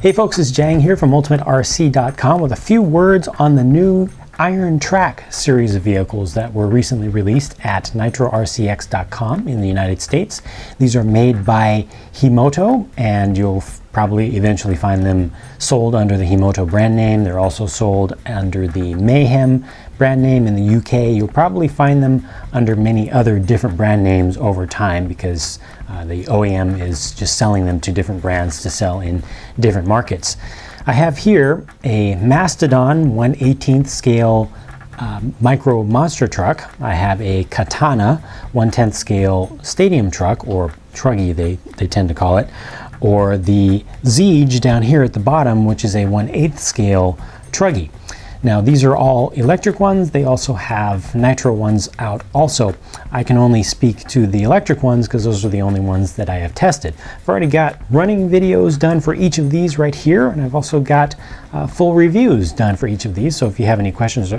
Hey folks, it's Jang here from ultimaterc.com with a few words on the new Iron Track series of vehicles that were recently released at nitrorcx.com in the United States. These are made by Himoto, and you'll probably eventually find them sold under the Himoto brand name. They're also sold under the Mayhem brand name in the UK. You'll probably find them under many other different brand names over time because the OEM is just selling them to different brands to sell in different markets. I have here a Mastodon 1/18th scale micro monster truck. I have a Katana 1/10th scale stadium truck, or truggy they tend to call it, or the Ziege down here at the bottom, which is a 1/8th scale truggy. Now these are all electric ones. They also have nitro ones out also. I can only speak to the electric ones because those are the only ones that I have tested. I've already got running videos done for each of these right here, and I've also got full reviews done for each of these. So if you have any questions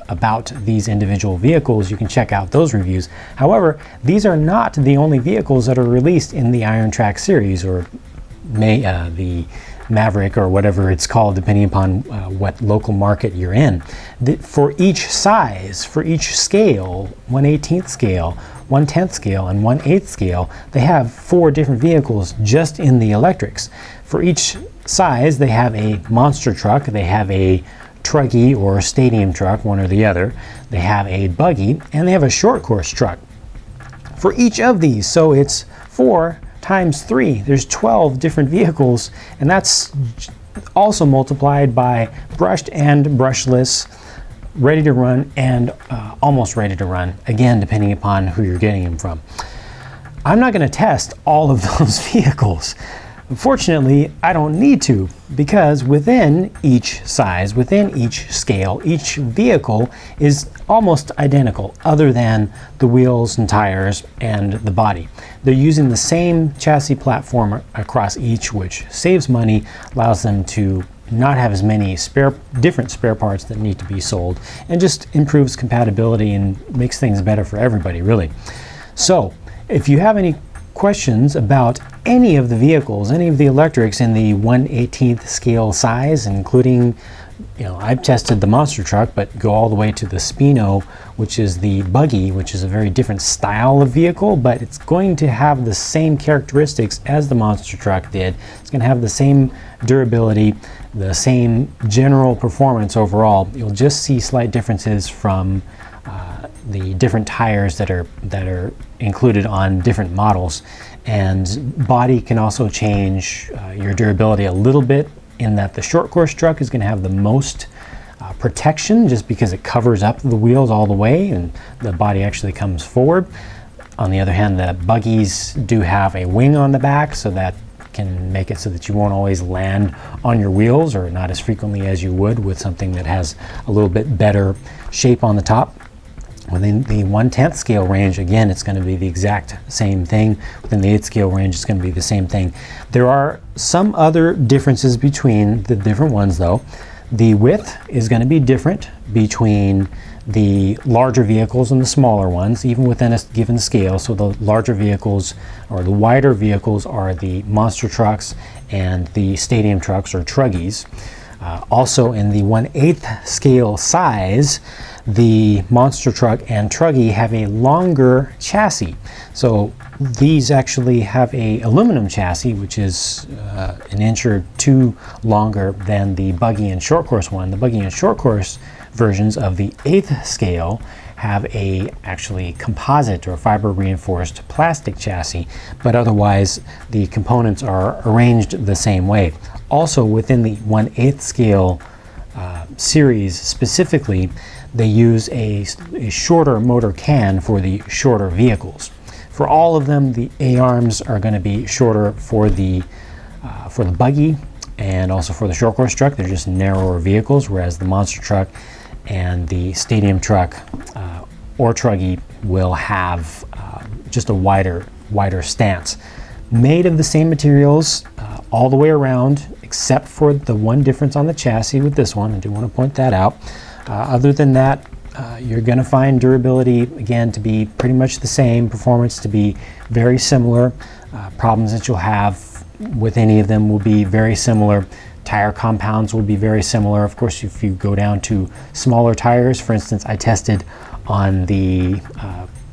about these individual vehicles, you can check out those reviews. However, these are not the only vehicles that are released in the Iron Track series, or the Maverick, or whatever it's called depending upon what local market you're in. For each size, for each scale, 1/18th scale, 1/10th scale, and 1/8th scale, they have 4 different vehicles just in the electrics. For each size, they have a monster truck, they have a truggy or stadium truck, one or the other, they have a buggy, and they have a short course truck. For each of these, so it's 4 times 3, there's 12 different vehicles, and that's also multiplied by brushed and brushless, ready to run and almost ready to run, again depending upon who you're getting them from. I'm not going to test all of those vehicles. Unfortunately, I don't need to, because within each size, within each scale, each vehicle is almost identical, other than the wheels and tires and the body. They're using the same chassis platform across each, which saves money, allows them to not have as many different spare parts that need to be sold, and just improves compatibility and makes things better for everybody, really. So, if you have any questions about any of the vehicles, any of the electrics in the 1/18th scale size, including, I've tested the monster truck, but go all the way to the Spino, which is the buggy, which is a very different style of vehicle, but it's going to have the same characteristics as the monster truck did. It's going to have the same durability, the same general performance overall. You'll just see slight differences from the different tires that are included on different models, and body can also change your durability a little bit, in that the short course truck is going to have the most protection, just because it covers up the wheels all the way and the body actually comes forward. On the other hand, the buggies do have a wing on the back, so that can make it so that you won't always land on your wheels, or not as frequently as you would with something that has a little bit better shape on the top. Within the 1/10th scale range, again, it's going to be the exact same thing. Within the 8th scale range, it's going to be the same thing. There are some other differences between the different ones, though. The width is going to be different between the larger vehicles and the smaller ones, even within a given scale. So the larger vehicles, or the wider vehicles, are the monster trucks and the stadium trucks, or truggies. Also in the 1/8th scale size, the monster truck and truggy have a longer chassis. So these actually have a aluminum chassis, which is an inch or 2 longer than the buggy and short course one. The buggy and short course versions of the 8th scale have a actually composite or fiber reinforced plastic chassis, but otherwise the components are arranged the same way. Also within the 1/8th scale series specifically, they use a shorter motor can for the shorter vehicles. For all of them, the A-arms are going to be shorter for the buggy and also for the short course truck. They're just narrower vehicles, whereas the monster truck and the stadium truck or truggy will have just a wider stance. Made of the same materials all the way around, except for the one difference on the chassis with this one. I do want to point that out. Other than that, you're going to find durability, again, to be pretty much the same, performance to be very similar. Problems that you'll have with any of them will be very similar. Tire compounds will be very similar. Of course, if you go down to smaller tires, for instance, I tested on the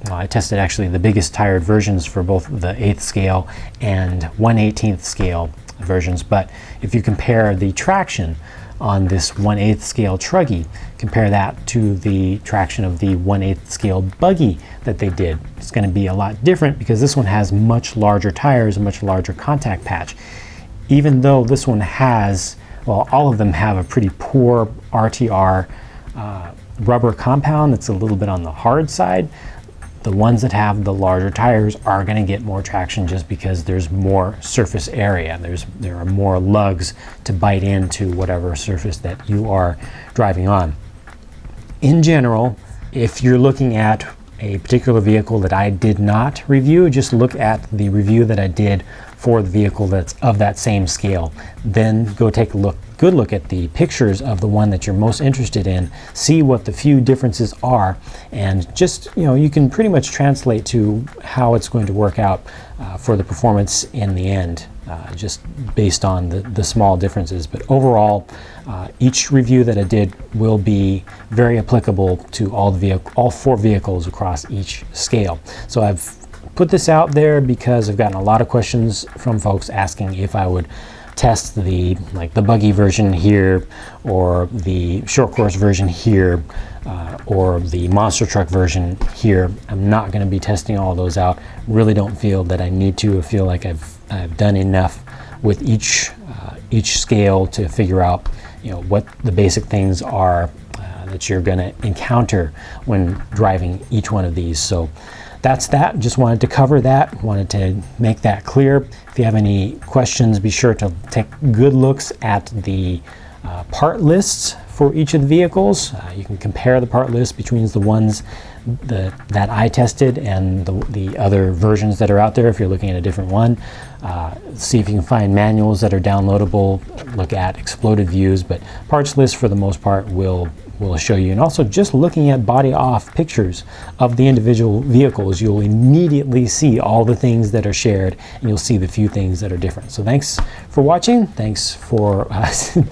I tested actually the biggest tired versions for both the 1/8 scale and 1/18 scale versions. But if you compare the traction on this 1/8 scale truggy, compare that to the traction of the 1/8 scale buggy that they did, it's going to be a lot different because this one has much larger tires, a much larger contact patch. Even though this one has, well, all of them have a pretty poor RTR rubber compound that's a little bit on the hard side, the ones that have the larger tires are going to get more traction just because there's more surface area. There are more lugs to bite into whatever surface that you are driving on. In general, if you're looking at a particular vehicle that I did not review, just look at the review that I did for the vehicle that's of that same scale. Then go take a good look at the pictures of the one that you're most interested in, see what the few differences are, and just, you can pretty much translate to how it's going to work out for the performance in the end, just based on the small differences. But overall, each review that I did will be very applicable to all 4 vehicles across each scale. So I've put this out there because I've gotten a lot of questions from folks asking if I would test the buggy version here, or the short course version here, or the monster truck version here. I'm not going to be testing all those out. Really don't feel that I need to. I feel like I've done enough with each scale to figure out what the basic things are that you're going to encounter when driving each one of these. So that's that. Just wanted to cover that, wanted to make that clear. If you have any questions, be sure to take good looks at the part lists for each of the vehicles. You can compare the part list between the ones that I tested and the other versions that are out there if you're looking at a different one. See if you can find manuals that are downloadable, look at exploded views, but parts list for the most part will show you. And also, just looking at body off pictures of the individual vehicles, you'll immediately see all the things that are shared, and you'll see the few things that are different. So thanks for watching. Thanks for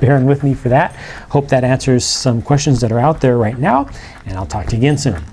bearing with me for that. Hope that answers some questions that are out there right now, and I'll talk to you again soon.